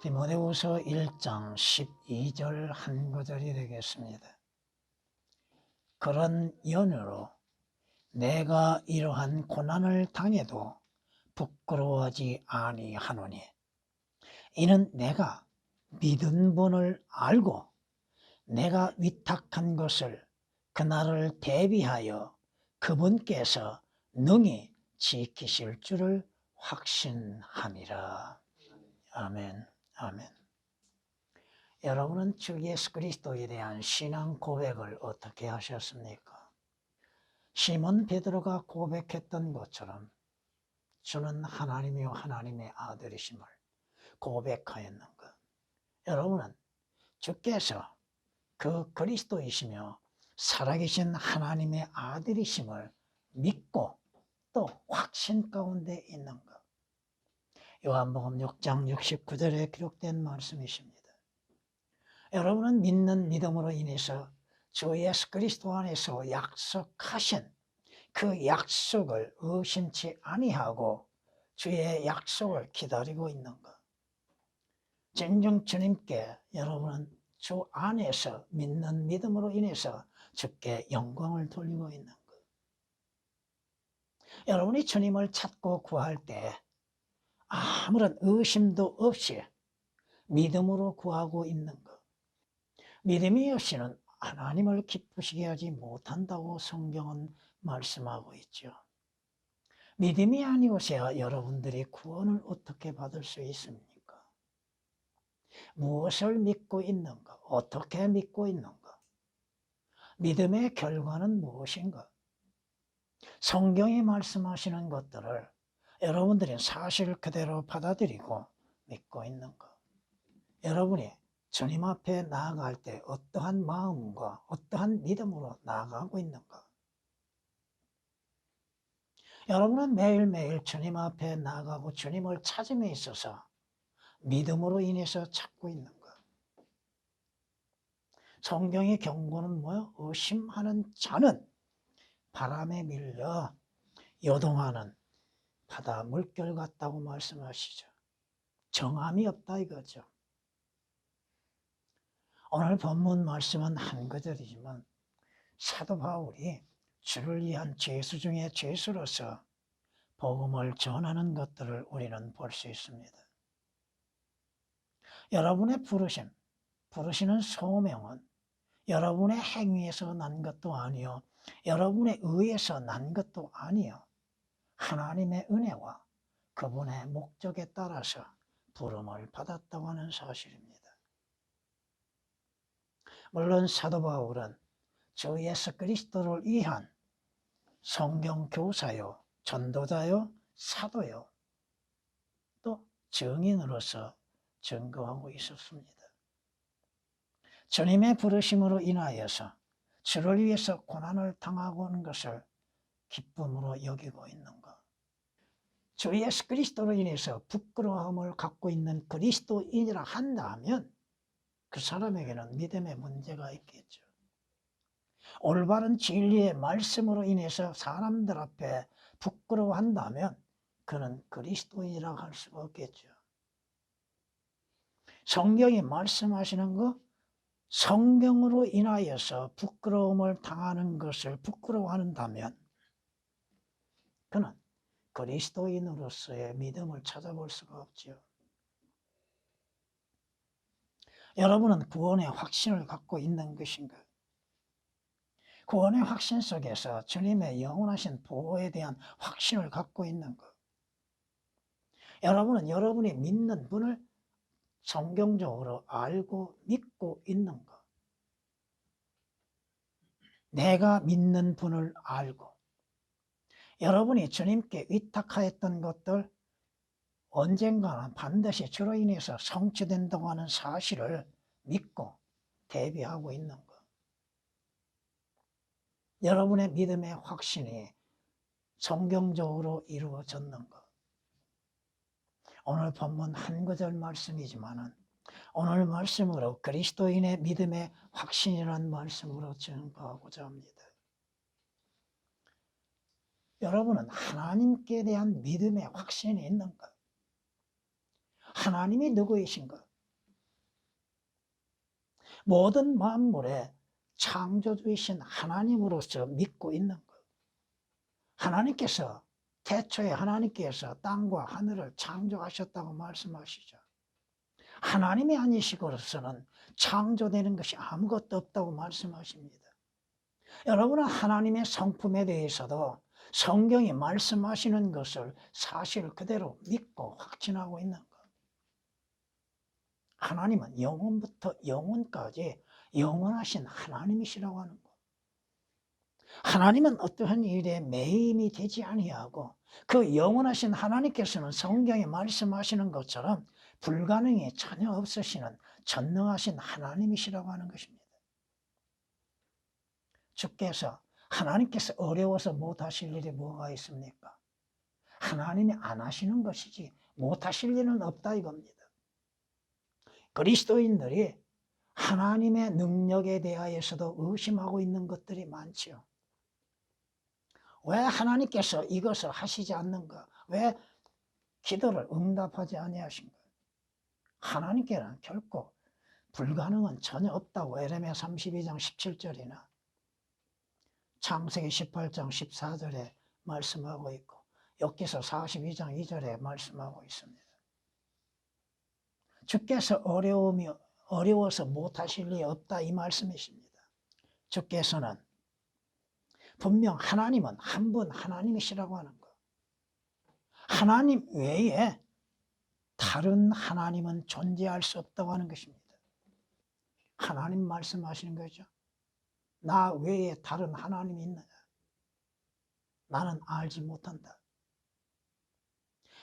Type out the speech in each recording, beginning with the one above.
디모데후서 1장 12절 한 구절이 되겠습니다. 그런 연유로 내가 이러한 고난을 당해도 부끄러워하지 아니하노니 이는 내가 믿은 분을 알고 내가 위탁한 것을 그날을 대비하여 그분께서 능히 지키실 줄을 확신함이라. 아멘. 아멘. 여러분은 주 예수 그리스도에 대한 신앙 고백을 어떻게 하셨습니까? 시몬 베드로가 고백했던 것처럼 주는 하나님이요 하나님의 아들이심을 고백하였는가? 여러분은 주께서 그 그리스도이시며 살아계신 하나님의 아들이심을 믿고 또 확신 가운데 있는가? 요한복음 6장 69절에 기록된 말씀이십니다. 여러분은 믿는 믿음으로 인해서 주 예수 그리스도 안에서 약속하신 그 약속을 의심치 아니하고 주의 약속을 기다리고 있는가? 진정 주님께 여러분은 주 안에서 믿는 믿음으로 인해서 주께 영광을 돌리고 있는가? 여러분이 주님을 찾고 구할 때 아무런 의심도 없이 믿음으로 구하고 있는 것. 믿음이 없이는 하나님을 기쁘시게 하지 못한다고 성경은 말씀하고 있죠. 믿음이 아니고서야 여러분들이 구원을 어떻게 받을 수 있습니까? 무엇을 믿고 있는가? 어떻게 믿고 있는가? 믿음의 결과는 무엇인가? 성경이 말씀하시는 것들을 여러분들이 사실 그대로 받아들이고 믿고 있는가? 여러분이 주님 앞에 나아갈 때 어떠한 마음과 어떠한 믿음으로 나아가고 있는가? 여러분은 매일매일 주님 앞에 나아가고 주님을 찾음에 있어서 믿음으로 인해서 찾고 있는가? 성경의 경고는 뭐요? 의심하는 자는 바람에 밀려 요동하는 바다 물결 같다고 말씀하시죠. 정함이 없다 이거죠. 오늘 본문 말씀은 한 구절이지만 사도 바울이 주를 위한 죄수 중에 죄수로서 복음을 전하는 것들을 우리는 볼 수 있습니다. 여러분의 부르시는 소명은 여러분의 행위에서 난 것도 아니요 여러분의 의에서 난 것도 아니요 하나님의 은혜와 그분의 목적에 따라서 부름을 받았다고 하는 사실입니다. 물론 사도 바울은 주 예수 그리스도를 위한 성경 교사요, 전도자요, 사도요, 또 증인으로서 증거하고 있었습니다. 주님의 부르심으로 인하여서 주를 위해서 고난을 당하고 오는 것을 기쁨으로 여기고 있는가? 주 예수 그리스도로 인해서 부끄러움을 갖고 있는 그리스도인이라 한다면 그 사람에게는 믿음의 문제가 있겠죠. 올바른 진리의 말씀으로 인해서 사람들 앞에 부끄러워한다면 그는 그리스도인이라고 할 수가 없겠죠. 성경이 말씀하시는 것, 성경으로 인하여서 부끄러움을 당하는 것을 부끄러워한다면 그는 그리스도인으로서의 믿음을 찾아볼 수가 없죠. 여러분은 구원의 확신을 갖고 있는 것인가? 구원의 확신 속에서 주님의 영원하신 보호에 대한 확신을 갖고 있는 것. 여러분은 여러분이 믿는 분을 성경적으로 알고 믿고 있는 것. 내가 믿는 분을 알고 여러분이 주님께 위탁하였던 것들 언젠가는 반드시 주로 인해서 성취된다고 하는 사실을 믿고 대비하고 있는 것. 여러분의 믿음의 확신이 성경적으로 이루어졌는 것. 오늘 본문 한 구절 말씀이지만 오늘 말씀으로 그리스도인의 믿음의 확신이라는 말씀으로 증거하고자 합니다. 여러분은 하나님께 대한 믿음의 확신이 있는가? 하나님이 누구이신가? 모든 만물의 창조주이신 하나님으로서 믿고 있는 것. 하나님께서 태초에 하나님께서 땅과 하늘을 창조하셨다고 말씀하시죠. 하나님이 아니시고서는 창조되는 것이 아무것도 없다고 말씀하십니다. 여러분은 하나님의 성품에 대해서도 성경이 말씀하시는 것을 사실 그대로 믿고 확신하고 있는 것. 하나님은 영원부터 영원까지 영원하신 하나님이시라고 하는 것. 하나님은 어떠한 일에 매임이 되지 아니하고 그 영원하신 하나님께서는 성경에 말씀하시는 것처럼 불가능이 전혀 없으시는 전능하신 하나님이시라고 하는 것입니다. 주께서 하나님께서 어려워서 못하실 일이 뭐가 있습니까? 하나님이 안 하시는 것이지 못하실 일은 없다 이겁니다. 그리스도인들이 하나님의 능력에 대하여서도 의심하고 있는 것들이 많죠. 왜 하나님께서 이것을 하시지 않는가? 왜 기도를 응답하지 아니하신가? 하나님께는 결코 불가능은 전혀 없다고 에레미야 32장 17절이나 창세기 18장 14절에 말씀하고 있고 욥기서 42장 2절에 말씀하고 있습니다. 주께서 어려워서 못하실 일이 없다 이 말씀이십니다. 주께서는 분명 하나님은 한 분 하나님이시라고 하는 것. 하나님 외에 다른 하나님은 존재할 수 없다고 하는 것입니다. 하나님 말씀하시는 거죠. 나 외에 다른 하나님이 있느냐? 나는 알지 못한다.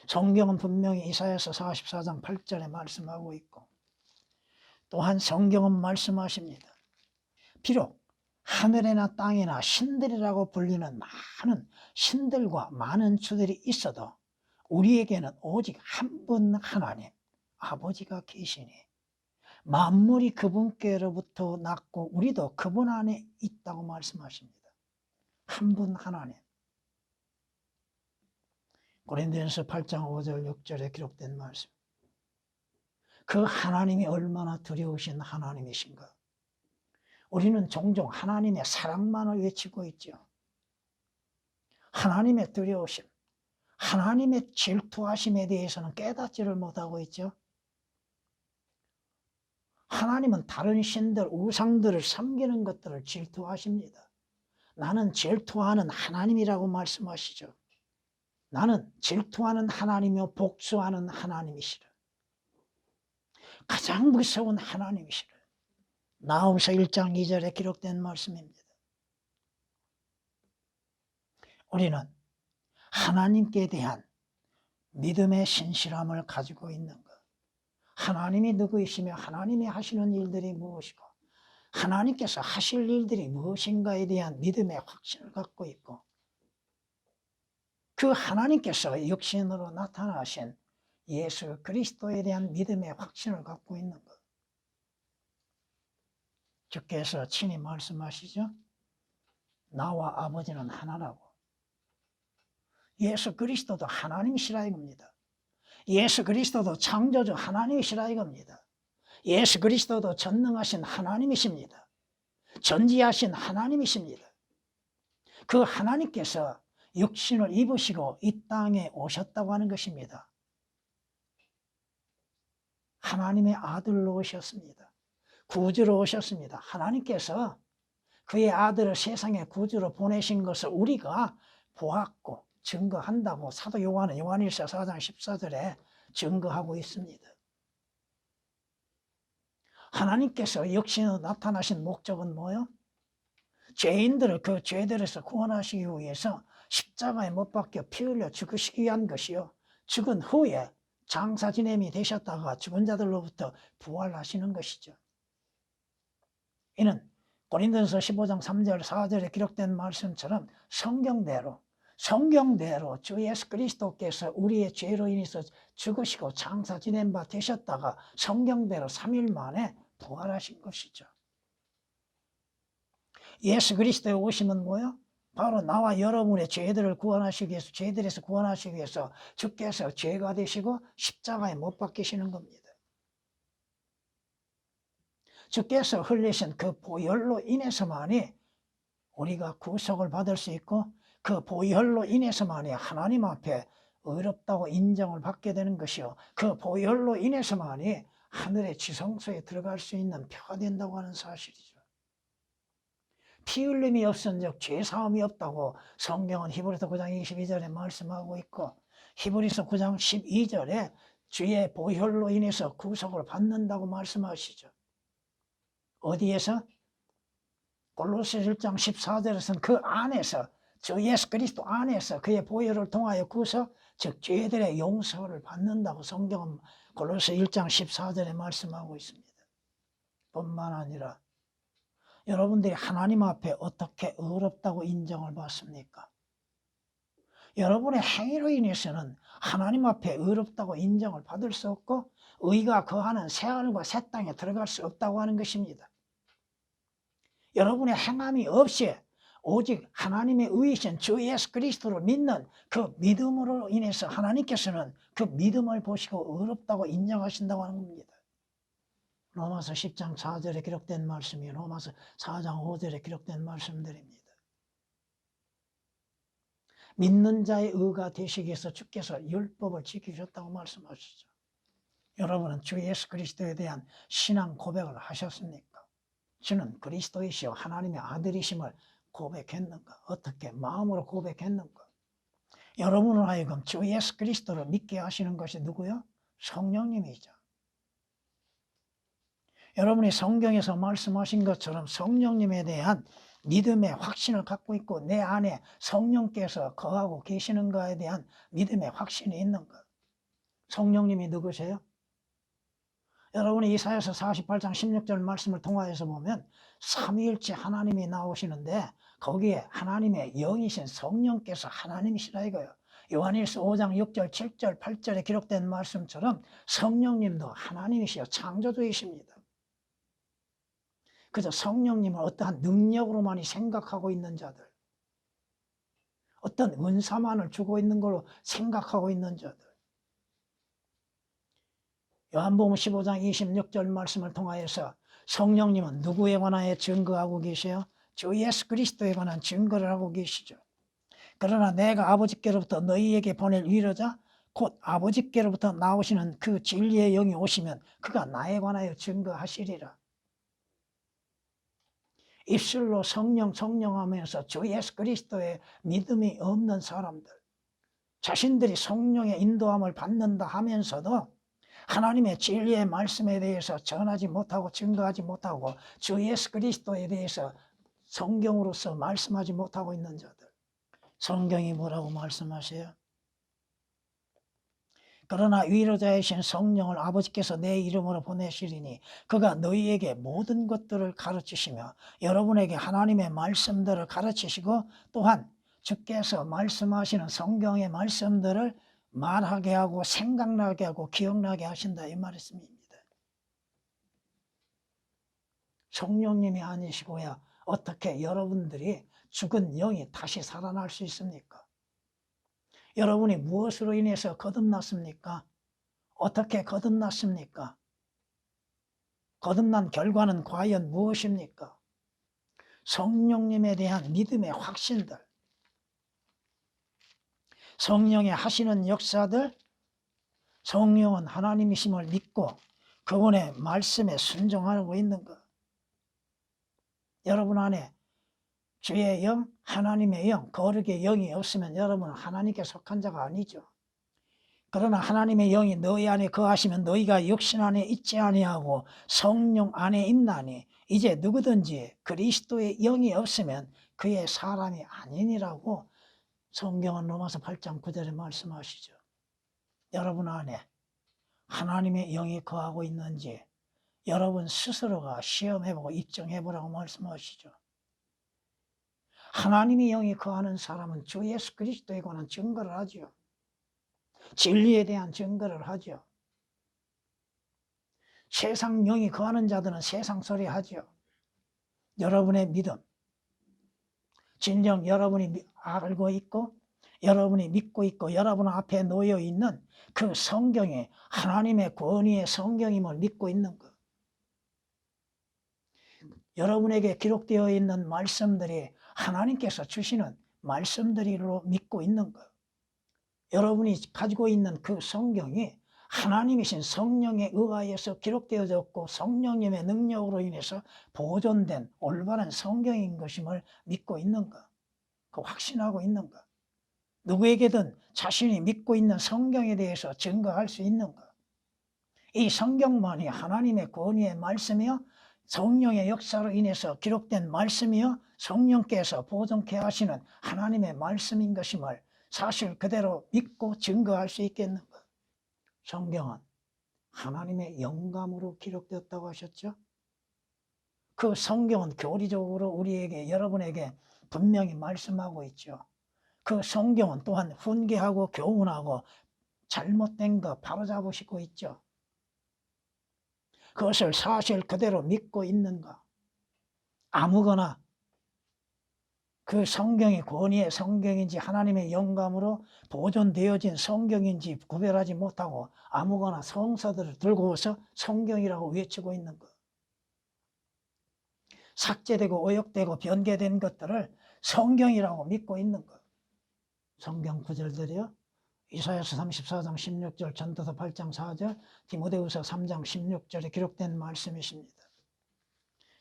성경은 분명히 이사야서 44장 8절에 말씀하고 있고 또한 성경은 말씀하십니다. 비록 하늘이나 땅이나 신들이라고 불리는 많은 신들과 많은 주들이 있어도 우리에게는 오직 한 분 하나님 아버지가 계시니 만물이 그분께로부터 났고 우리도 그분 안에 있다고 말씀하십니다. 한 분 하나님. 고린도전서 8장 5절 6절에 기록된 말씀. 그 하나님이 얼마나 두려우신 하나님이신가. 우리는 종종 하나님의 사랑만을 외치고 있죠. 하나님의 두려우심, 하나님의 질투하심에 대해서는 깨닫지를 못하고 있죠. 하나님은 다른 신들, 우상들을 섬기는 것들을 질투하십니다. 나는 질투하는 하나님이라고 말씀하시죠. 나는 질투하는 하나님이며 복수하는 하나님이시라. 가장 무서운 하나님이시라. 나홈서 1장 2절에 기록된 말씀입니다. 우리는 하나님께 대한 믿음의 신실함을 가지고 있는 것. 하나님이 누구이시며 하나님이 하시는 일들이 무엇이고 하나님께서 하실 일들이 무엇인가에 대한 믿음의 확신을 갖고 있고 그 하나님께서 육신으로 나타나신 예수 그리스도에 대한 믿음의 확신을 갖고 있는 것. 주께서 친히 말씀하시죠. 나와 아버지는 하나라고. 예수 그리스도도 하나님이시라 이겁니다. 예수 그리스도도 창조주 하나님이시라 이겁니다. 예수 그리스도도 전능하신 하나님이십니다. 전지하신 하나님이십니다. 그 하나님께서 육신을 입으시고 이 땅에 오셨다고 하는 것입니다. 하나님의 아들로 오셨습니다. 구주로 오셨습니다. 하나님께서 그의 아들을 세상에 구주로 보내신 것을 우리가 보았고 증거한다고 사도 요한은 요한일서 4장 14절에 증거하고 있습니다. 하나님께서 육신으로 나타나신 목적은 뭐요? 죄인들을 그 죄들에서 구원하시기 위해서 십자가에 못 박혀 피 흘려 죽으시기 위한 것이요. 죽은 후에 장사 지냄이 되셨다가 죽은 자들로부터 부활하시는 것이죠. 이는 고린도전서 15장 3절 4절에 기록된 말씀처럼 성경대로 주 예수 그리스도께서 우리의 죄로 인해서 죽으시고 장사 지낸 바 되셨다가 성경대로 3일 만에 부활하신 것이죠. 예수 그리스도의 오심은 뭐요? 바로 나와 여러분의 죄들을 구원하시기 위해서, 죄들에서 구원하시기 위해서 주께서 죄가 되시고 십자가에 못 박히시는 겁니다. 주께서 흘리신 그 보혈로 인해서만이 우리가 구속을 받을 수 있고 그 보혈로 인해서만이 하나님 앞에 의롭다고 인정을 받게 되는 것이요, 그 보혈로 인해서만이 하늘의 지성소에 들어갈 수 있는 표가 된다고 하는 사실이죠. 피 흘림이 없은즉 죄사함이 없다고 성경은 히브리서 9장 22절에 말씀하고 있고, 히브리서 9장 12절에 주의 보혈로 인해서 구속을 받는다고 말씀하시죠. 어디에서? 골로새 1장 14절에서는 그 안에서, 주 예수 그리스도 안에서 그의 보혈을 통하여 구속, 즉 죄들의 용서를 받는다고 성경은 골로새 1장 14절에 말씀하고 있습니다. 뿐만 아니라 여러분들이 하나님 앞에 어떻게 의롭다고 인정을 받습니까? 여러분의 행위로 인해서는 하나님 앞에 의롭다고 인정을 받을 수 없고 의가 거하는 새하늘과 새 땅에 들어갈 수 없다고 하는 것입니다. 여러분의 행함이 없이 오직 하나님의 의이신 주 예수 그리스도를 믿는 그 믿음으로 인해서 하나님께서는 그 믿음을 보시고 의롭다고 인정하신다고 하는 겁니다. 로마서 10장 4절에 기록된 말씀이 로마서 4장 5절에 기록된 말씀들입니다. 믿는 자의 의가 되시기 위해서 주께서 율법을 지키셨다고 말씀하시죠. 여러분은 주 예수 그리스도에 대한 신앙 고백을 하셨습니까? 주는 그리스도이시오 하나님의 아들이심을 고백했는가? 어떻게 마음으로 고백했는가? 여러분을 하여금 주 예수 그리스도를 믿게 하시는 것이 누구요? 성령님이죠. 여러분이 성경에서 말씀하신 것처럼 성령님에 대한 믿음의 확신을 갖고 있고 내 안에 성령께서 거하고 계시는 것에 대한 믿음의 확신이 있는 것. 성령님이 누구세요? 여러분이 이사야서 48장 16절 말씀을 통하여서 보면 삼위일체 하나님이 나오시는데 거기에 하나님의 영이신 성령께서 하나님이시라 이거예요. 요한일서 5장 6절 7절 8절에 기록된 말씀처럼 성령님도 하나님이시여 창조주이십니다. 그저 성령님을 어떠한 능력으로만이 생각하고 있는 자들, 어떤 은사만을 주고 있는 걸로 생각하고 있는 자들. 요한복음 15장 26절 말씀을 통하여서 성령님은 누구에 관하여 증거하고 계세요? 주 예수 그리스도에 관한 증거를 하고 계시죠. 그러나 내가 아버지께로부터 너희에게 보낼 위로자 곧 아버지께로부터 나오시는 그 진리의 영이 오시면 그가 나에 관하여 증거하시리라. 입술로 성령 하면서 주 예수 그리스도의 믿음이 없는 사람들, 자신들이 성령의 인도함을 받는다 하면서도 하나님의 진리의 말씀에 대해서 전하지 못하고 증거하지 못하고 주 예수 그리스도에 대해서 성경으로서 말씀하지 못하고 있는 자들, 성경이 뭐라고 말씀하세요? 그러나 위로자이신 성령을 아버지께서 내 이름으로 보내시리니 그가 너희에게 모든 것들을 가르치시며 여러분에게 하나님의 말씀들을 가르치시고 또한 주께서 말씀하시는 성경의 말씀들을 말하게 하고 생각나게 하고 기억나게 하신다 이 말씀입니다. 성령님이 아니시고야 어떻게 여러분들이 죽은 영이 다시 살아날 수 있습니까? 여러분이 무엇으로 인해서 거듭났습니까? 어떻게 거듭났습니까? 거듭난 결과는 과연 무엇입니까? 성령님에 대한 믿음의 확신들, 성령의 하시는 역사들, 성령은 하나님이심을 믿고 그분의 말씀에 순종하고 있는 것. 여러분 안에 주의 영, 하나님의 영, 거룩의 영이 없으면 여러분은 하나님께 속한 자가 아니죠. 그러나 하나님의 영이 너희 안에 거하시면 너희가 육신 안에 있지 아니하고 성령 안에 있나니 이제 누구든지 그리스도의 영이 없으면 그의 사람이 아니니라고 성경은 로마서 8장 9절에 말씀하시죠. 여러분 안에 하나님의 영이 거하고 있는지 여러분 스스로가 시험해보고 입증해보라고 말씀하시죠. 하나님의 영이 거하는 사람은 주 예수 그리스도에 관한 증거를 하죠. 진리에 대한 증거를 하죠. 세상 영이 거하는 자들은 세상 소리 하죠. 여러분의 믿음, 진정 여러분이 알고 있고 여러분이 믿고 있고 여러분 앞에 놓여 있는 그 성경이 하나님의 권위의 성경임을 믿고 있는 것. 여러분에게 기록되어 있는 말씀들이 하나님께서 주시는 말씀들이로 믿고 있는 것. 여러분이 가지고 있는 그 성경이 하나님이신 성령에 의하여서 기록되어졌고 성령님의 능력으로 인해서 보존된 올바른 성경인 것임을 믿고 있는가? 그 확신하고 있는가? 누구에게든 자신이 믿고 있는 성경에 대해서 증거할 수 있는가? 이 성경만이 하나님의 권위의 말씀이요 성령의 역사로 인해서 기록된 말씀이요 성령께서 보존케 하시는 하나님의 말씀인 것임을 사실 그대로 믿고 증거할 수 있겠는가? 성경은 하나님의 영감으로 기록되었다고 하셨죠? 그 성경은 교리적으로 우리에게 여러분에게 분명히 말씀하고 있죠. 그 성경은 또한 훈계하고 교훈하고 잘못된 거 바로잡으시고 있죠. 그것을 사실 그대로 믿고 있는가? 아무거나 그 성경이 권위의 성경인지 하나님의 영감으로 보존되어진 성경인지 구별하지 못하고 아무거나 성서들을 들고서 성경이라고 외치고 있는 것. 삭제되고 오역되고 변개된 것들을 성경이라고 믿고 있는 것. 성경 구절들이요. 이사야서 34장 16절, 전도서 8장 4절, 디모데후서 3장 16절에 기록된 말씀이십니다.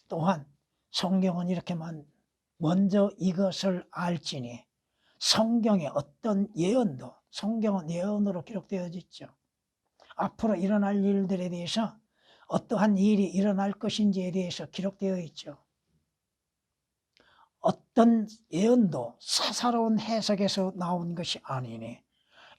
또한 성경은 이렇게만 먼저 이것을 알지니 성경의 어떤 예언도 성경은 예언으로 기록되어 있죠. 앞으로 일어날 일들에 대해서 어떠한 일이 일어날 것인지에 대해서 기록되어 있죠. 어떤 예언도 사사로운 해석에서 나온 것이 아니니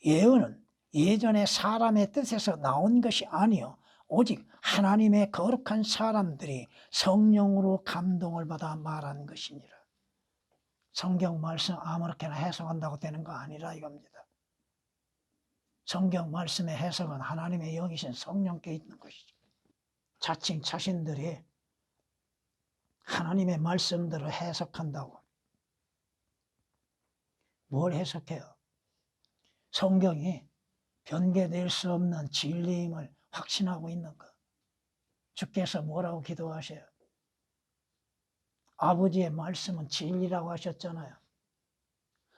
예언은 예전에 사람의 뜻에서 나온 것이 아니요 오직 하나님의 거룩한 사람들이 성령으로 감동을 받아 말한 것이니라. 성경 말씀 아무렇게나 해석한다고 되는 거 아니라 이겁니다. 성경 말씀의 해석은 하나님의 영이신 성령께 있는 것이죠. 자칭 자신들이 하나님의 말씀들을 해석한다고. 뭘 해석해요? 성경이 변개될 수 없는 진리임을 확신하고 있는 것. 주께서 뭐라고 기도하셔요? 아버지의 말씀은 진리라고 하셨잖아요.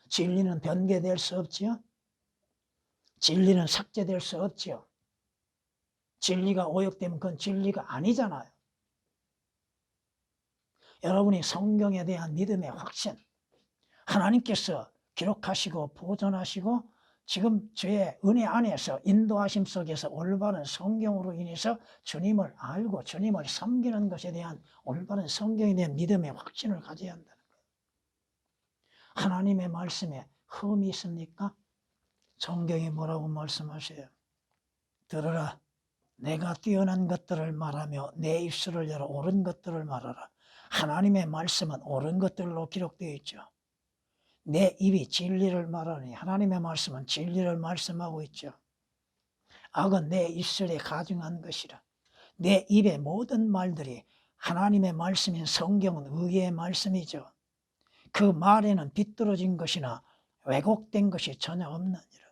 진리는 변개될 수 없지요. 진리는 삭제될 수 없지요. 진리가 오역되면 그건 진리가 아니잖아요. 여러분이 성경에 대한 믿음의 확신, 하나님께서 기록하시고 보존하시고 지금 주의 은혜 안에서 인도하심 속에서 올바른 성경으로 인해서 주님을 알고 주님을 섬기는 것에 대한 올바른 성경에 대한 믿음의 확신을 가져야 한다는 거예요. 하나님의 말씀에 흠이 있습니까? 성경이 뭐라고 말씀하세요? 들으라, 내가 뛰어난 것들을 말하며 내 입술을 열어 옳은 것들을 말하라. 하나님의 말씀은 옳은 것들로 기록되어 있죠. 내 입이 진리를 말하니 하나님의 말씀은 진리를 말씀하고 있죠. 악은 내 입술에 가증한 것이라. 내 입의 모든 말들이 하나님의 말씀인 성경은 의의 말씀이죠. 그 말에는 비뚤어진 것이나 왜곡된 것이 전혀 없느니라.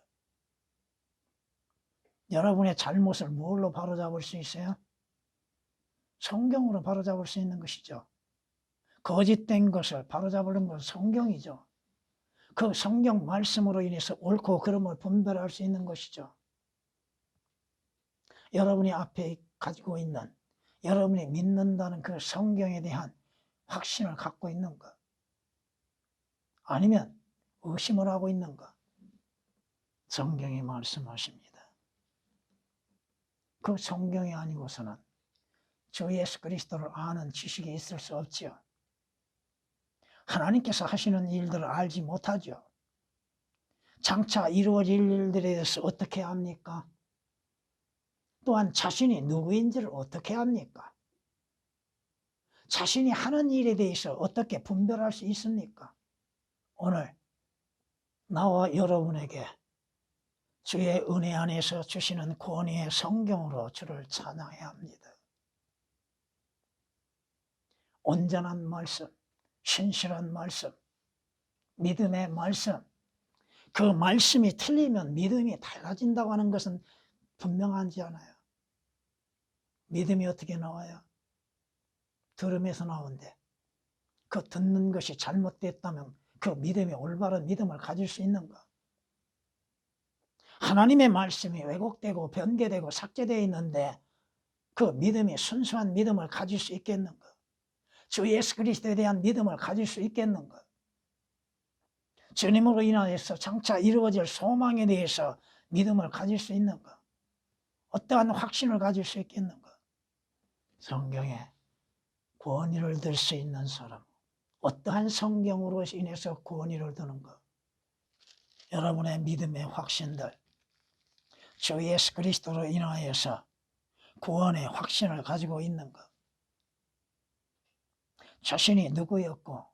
여러분의 잘못을 뭘로 바로잡을 수 있어요? 성경으로 바로잡을 수 있는 것이죠. 거짓된 것을 바로잡는 것은 성경이죠. 그 성경 말씀으로 인해서 옳고 그름을 분별할 수 있는 것이죠. 여러분이 앞에 가지고 있는 여러분이 믿는다는 그 성경에 대한 확신을 갖고 있는가? 아니면 의심을 하고 있는가? 성경이 말씀하십니다. 그 성경이 아니고서는 주 예수 그리스도를 아는 지식이 있을 수 없지요. 하나님께서 하시는 일들을 알지 못하죠. 장차 이루어질 일들에 대해서 어떻게 합니까? 또한 자신이 누구인지를 어떻게 합니까? 자신이 하는 일에 대해서 어떻게 분별할 수 있습니까? 오늘 나와 여러분에게 주의 은혜 안에서 주시는 권위의 성경으로 주를 찬양해야 합니다. 온전한 말씀, 신실한 말씀, 믿음의 말씀, 그 말씀이 틀리면 믿음이 달라진다고 하는 것은 분명하지 않아요. 믿음이 어떻게 나와요? 들음에서 나온대. 그 듣는 것이 잘못됐다면 그 믿음이 올바른 믿음을 가질 수 있는가? 하나님의 말씀이 왜곡되고 변개되고 삭제되어 있는데 그 믿음이 순수한 믿음을 가질 수 있겠는가? 주 예수 그리스도에 대한 믿음을 가질 수 있겠는가? 주님으로 인하여서 장차 이루어질 소망에 대해서 믿음을 가질 수 있는가? 어떠한 확신을 가질 수 있겠는가? 성경에 권위를 들 수 있는 사람, 어떠한 성경으로 인해서 권위를 드는가? 여러분의 믿음의 확신들, 주 예수 그리스도로 인하여서 구원의 확신을 가지고 있는가? 자신이 누구였고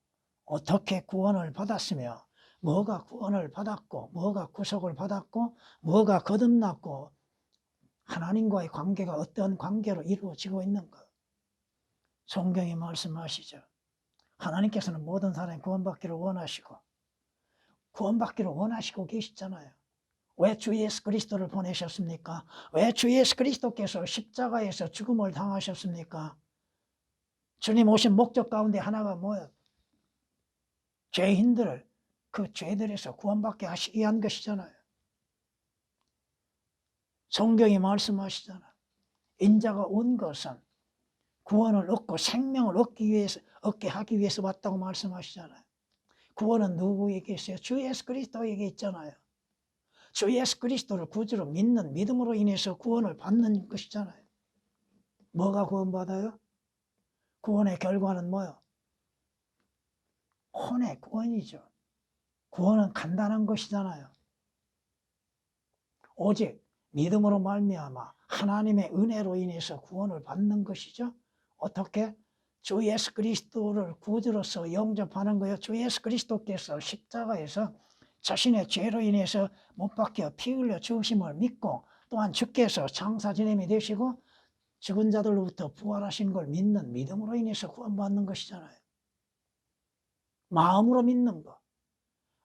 어떻게 구원을 받았으며 뭐가 구원을 받았고 뭐가 구속을 받았고 뭐가 거듭났고 하나님과의 관계가 어떤 관계로 이루어지고 있는가? 성경이 말씀하시죠. 하나님께서는 모든 사람이 구원받기를 원하시고 구원받기를 원하시고 계시잖아요. 왜 주 예수 그리스도를 보내셨습니까? 왜 주 예수 그리스도께서 십자가에서 죽음을 당하셨습니까? 주님 오신 목적 가운데 하나가 뭐예요? 죄인들을 그 죄들에서 구원받게 하시기 위한 것이잖아요. 성경이 말씀하시잖아요. 인자가 온 것은 구원을 얻고 생명을 얻게 하기 위해서 왔다고 말씀하시잖아요. 구원은 누구에게 있어요? 주 예수 그리스도에게 있잖아요. 주 예수 그리스도를 구주로 믿는 믿음으로 인해서 구원을 받는 것이잖아요. 뭐가 구원받아요? 구원의 결과는 뭐요? 혼의 구원이죠. 구원은 간단한 것이잖아요. 오직 믿음으로 말미암아 하나님의 은혜로 인해서 구원을 받는 것이죠. 어떻게? 주 예수 그리스도를 구주로서 영접하는 거예요. 주 예수 그리스도께서 십자가에서 자신의 죄로 인해서 못 박혀 피 흘려 죽으심을 믿고 또한 주께서 장사 지냄이 되시고 죽은 자들로부터 부활하신 걸 믿는 믿음으로 인해서 구원받는 것이잖아요. 마음으로 믿는 것.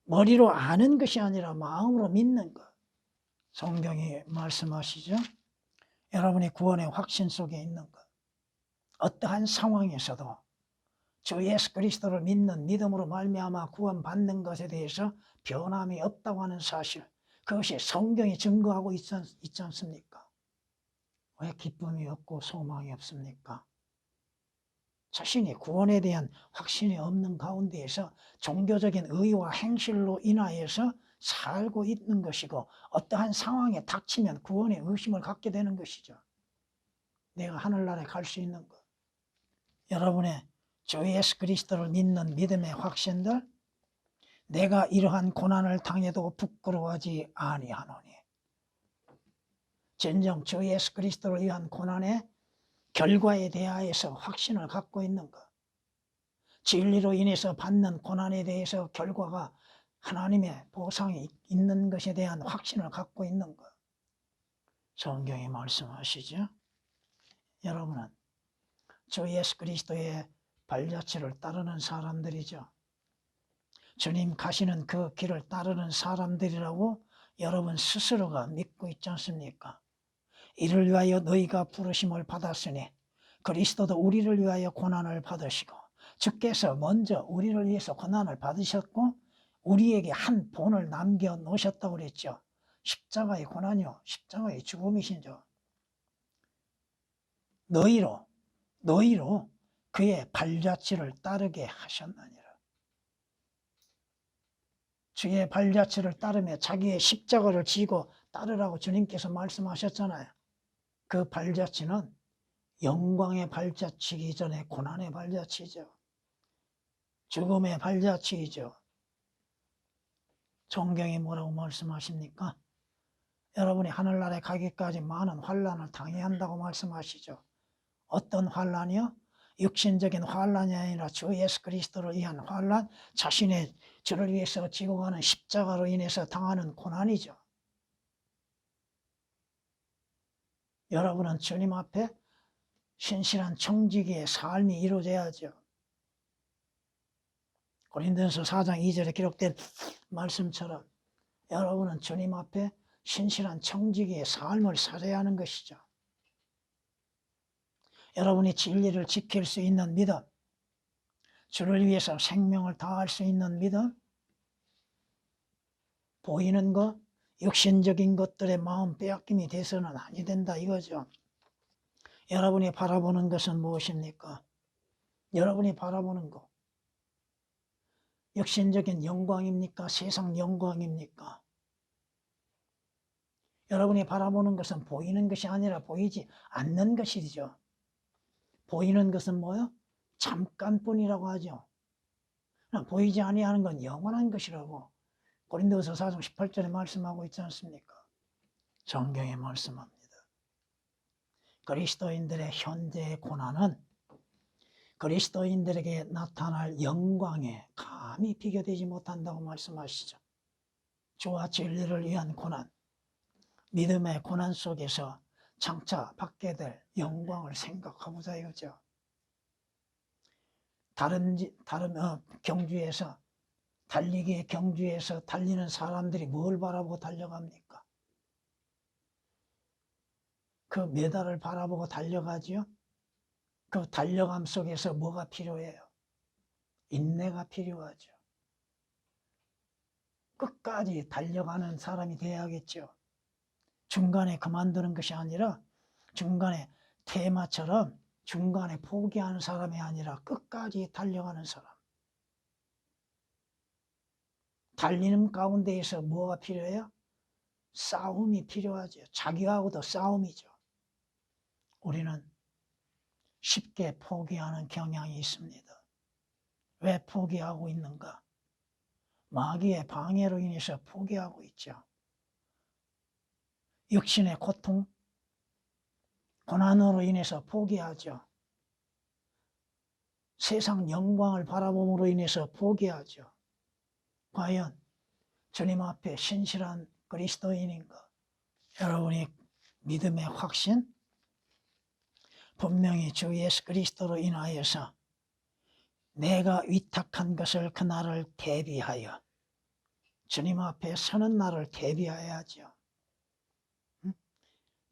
머리로 아는 것이 아니라 마음으로 믿는 것. 성경이 말씀하시죠. 여러분이 구원의 확신 속에 있는 것. 어떠한 상황에서도 주 예수 그리스도를 믿는 믿음으로 말미암아 구원받는 것에 대해서 변함이 없다고 하는 사실, 그것이 성경이 증거하고 있지 않습니까? 왜 기쁨이 없고 소망이 없습니까? 자신이 구원에 대한 확신이 없는 가운데에서 종교적인 의와 행실로 인하여서 살고 있는 것이고 어떠한 상황에 닥치면 구원의 의심을 갖게 되는 것이죠. 내가 하늘나라에 갈 수 있는 것. 여러분의 주 예수 그리스도를 믿는 믿음의 확신들, 내가 이러한 고난을 당해도 부끄러워하지 아니하노니. 진정 주 예수 그리스도를 위한 고난의 결과에 대하여서 확신을 갖고 있는 것. 진리로 인해서 받는 고난에 대해서 결과가 하나님의 보상이 있는 것에 대한 확신을 갖고 있는 것. 성경이 말씀하시죠. 여러분은 주 예수 그리스도의 발자취를 따르는 사람들이죠. 주님 가시는 그 길을 따르는 사람들이라고 여러분 스스로가 믿고 있지 않습니까? 이를 위하여 너희가 부르심을 받았으니 그리스도도 우리를 위하여 고난을 받으시고 주께서 먼저 우리를 위해서 고난을 받으셨고 우리에게 한 본을 남겨 놓으셨다고 그랬죠. 십자가의 고난이요, 십자가의 죽음이시죠. 너희로 그의 발자취를 따르게 하셨느니라. 주의 발자취를 따르며 자기의 십자가를 지고 따르라고 주님께서 말씀하셨잖아요. 그 발자취는 영광의 발자취이기 전에 고난의 발자취죠. 죽음의 발자취이죠. 성경이 뭐라고 말씀하십니까? 여러분이 하늘나라에 가기까지 많은 환난을 당해야 한다고 말씀하시죠. 어떤 환난이요? 육신적인 환난이 아니라 주 예수 그리스도를 위한 환난, 자신의 주를 위해서 지고 가는 십자가로 인해서 당하는 고난이죠. 여러분은 주님 앞에 신실한 청지기의 삶이 이루어져야죠. 고린도전서 4장 2절에 기록된 말씀처럼 여러분은 주님 앞에 신실한 청지기의 삶을 살아야 하는 것이죠. 여러분이 진리를 지킬 수 있는 믿음, 주를 위해서 생명을 다할 수 있는 믿음, 보이는 것, 육신적인 것들의 마음 빼앗김이 돼서는 아니 된다 이거죠. 여러분이 바라보는 것은 무엇입니까? 여러분이 바라보는 것, 육신적인 영광입니까? 세상 영광입니까? 여러분이 바라보는 것은 보이는 것이 아니라 보이지 않는 것이죠. 보이는 것은 뭐요? 잠깐뿐이라고 하죠. 보이지 아니하는 건 영원한 것이라고 고린도서 4장 18절에 말씀하고 있지 않습니까? 성경에 말씀합니다. 그리스도인들의 현재의 고난은 그리스도인들에게 나타날 영광에 감히 비교되지 못한다고 말씀하시죠. 주와 진리를 위한 고난, 믿음의 고난 속에서 장차 받게 될 영광을 생각하고자 이거죠. 다른 경주에서 달리기의 경주에서 달리는 사람들이 뭘 바라보고 달려갑니까? 그 메달을 바라보고 달려가지요. 그 달려감 속에서 뭐가 필요해요? 인내가 필요하죠. 끝까지 달려가는 사람이 돼야겠죠. 중간에 그만두는 것이 아니라 중간에 테마처럼 중간에 포기하는 사람이 아니라 끝까지 달려가는 사람. 달리는 가운데에서 뭐가 필요해요? 싸움이 필요하죠. 자기하고도 싸움이죠. 우리는 쉽게 포기하는 경향이 있습니다. 왜 포기하고 있는가? 마귀의 방해로 인해서 포기하고 있죠. 육신의 고통, 고난으로 인해서 포기하죠. 세상 영광을 바라봄으로 인해서 포기하죠. 과연 주님 앞에 신실한 그리스도인인가? 여러분이 믿음의 확신, 분명히 주 예수 그리스도로 인하여서 내가 위탁한 것을 그날을 대비하여 주님 앞에 서는 날을 대비해야죠.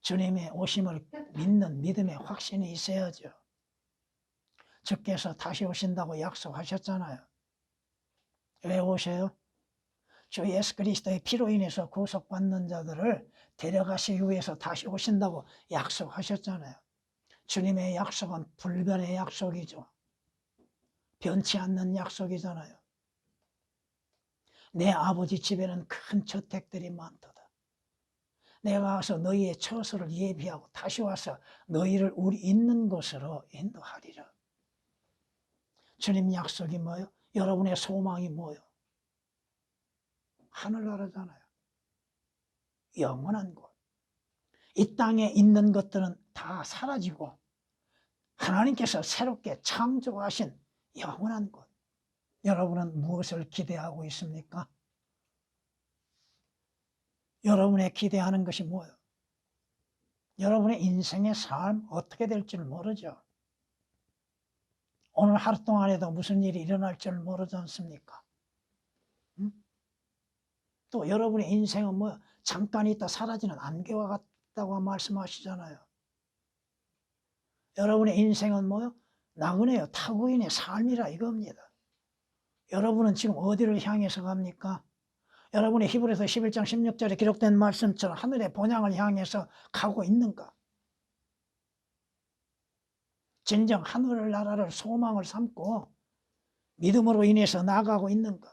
주님의 오심을 믿는 믿음의 확신이 있어야죠. 주께서 다시 오신다고 약속하셨잖아요. 왜 오셔요? 주 예수 그리스도의 피로 인해서 구속받는 자들을 데려가시기 위해서 다시 오신다고 약속하셨잖아요. 주님의 약속은 불변의 약속이죠. 변치 않는 약속이잖아요. 내 아버지 집에는 큰 저택들이 많도다. 내가 와서 너희의 처소를 예비하고 다시 와서 너희를 우리 있는 곳으로 인도하리라. 주님 약속이 뭐예요? 여러분의 소망이 뭐예요? 하늘나라잖아요. 영원한 곳. 이 땅에 있는 것들은 다 사라지고 하나님께서 새롭게 창조하신 영원한 곳. 여러분은 무엇을 기대하고 있습니까? 여러분의 기대하는 것이 뭐예요? 여러분의 인생의 삶 어떻게 될지를 모르죠. 오늘 하루 동안에도 무슨 일이 일어날 줄 모르지 않습니까? 또 여러분의 인생은 뭐 잠깐 있다 사라지는 안개와 같다고 말씀하시잖아요. 여러분의 인생은 뭐요? 나그네요. 타고인의 삶이라 이겁니다. 여러분은 지금 어디를 향해서 갑니까? 여러분의 히브리서 11장 16절에 기록된 말씀처럼 하늘의 본향을 향해서 가고 있는가? 진정 하늘나라를 소망을 삼고 믿음으로 인해서 나아가고 있는가?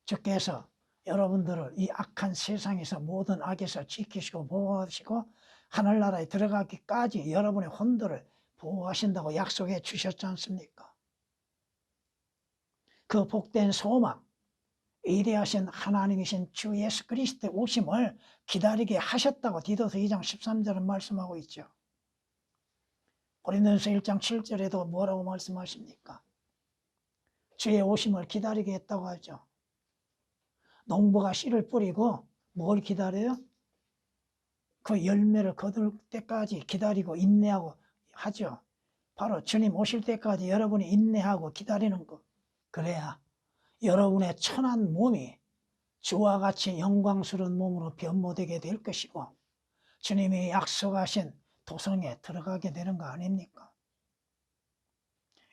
주께서 여러분들을 이 악한 세상에서 모든 악에서 지키시고 보호하시고 하늘나라에 들어가기까지 여러분의 혼도를 보호하신다고 약속해 주셨지 않습니까? 그 복된 소망, 위대하신 하나님이신 주 예수 그리스도의 오심을 기다리게 하셨다고 디도서 2장 13절은 말씀하고 있죠. 고린도전서 1장 7절에도 뭐라고 말씀하십니까? 주의 오심을 기다리게 했다고 하죠. 농부가 씨를 뿌리고 뭘 기다려요? 그 열매를 거둘 때까지 기다리고 인내하고 하죠. 바로 주님 오실 때까지 여러분이 인내하고 기다리는 것. 그래야 여러분의 천한 몸이 주와 같이 영광스러운 몸으로 변모되게 될 것이고 주님이 약속하신 도성에 들어가게 되는 거 아닙니까?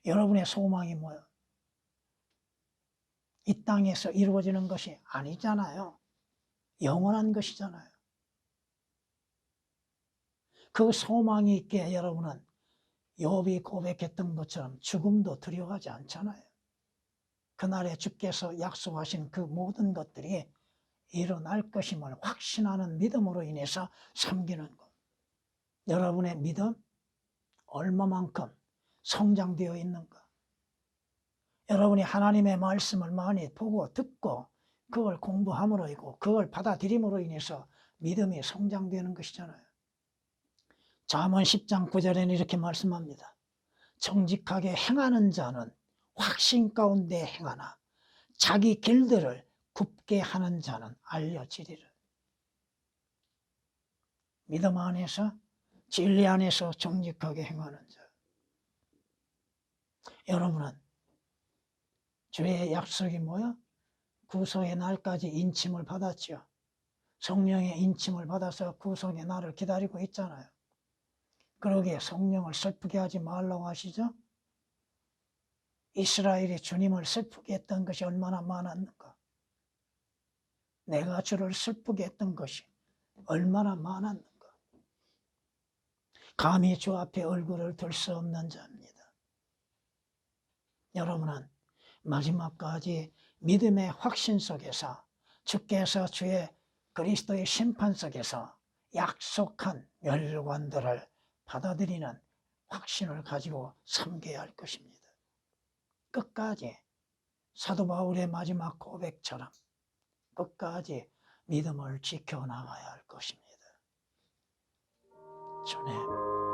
여러분의 소망이 뭐예요? 이 땅에서 이루어지는 것이 아니잖아요. 영원한 것이잖아요. 그 소망이 있기에 여러분은 욥이 고백했던 것처럼 죽음도 두려워하지 않잖아요. 그날에 주께서 약속하신 그 모든 것들이 일어날 것임을 확신하는 믿음으로 인해서 섬기는 것. 여러분의 믿음 얼마만큼 성장되어 있는가? 여러분이 하나님의 말씀을 많이 보고 듣고 그걸 공부함으로 있고 그걸 받아들임으로 인해서 믿음이 성장되는 것이잖아요. 잠언 10장 9절에는 이렇게 말씀합니다. 정직하게 행하는 자는 확신 가운데 행하나 자기 길들을 굽게 하는 자는 알려지리라. 믿음 안에서 진리 안에서 정직하게 행하는 자. 여러분은 주의 약속이 뭐야? 구속의 날까지 인침을 받았죠. 성령의 인침을 받아서 구속의 날을 기다리고 있잖아요. 그러기에 성령을 슬프게 하지 말라고 하시죠. 이스라엘이 주님을 슬프게 했던 것이 얼마나 많았는가. 내가 주를 슬프게 했던 것이 얼마나 많았는가. 감히 주 앞에 얼굴을 들 수 없는 자입니다. 여러분은 마지막까지 믿음의 확신 속에서 주께서 주의 그리스도의 심판 속에서 약속한 멸관들을 받아들이는 확신을 가지고 섬겨야 할 것입니다. 끝까지 사도 바울의 마지막 고백처럼 끝까지 믿음을 지켜나가야 할 것입니다. 주님.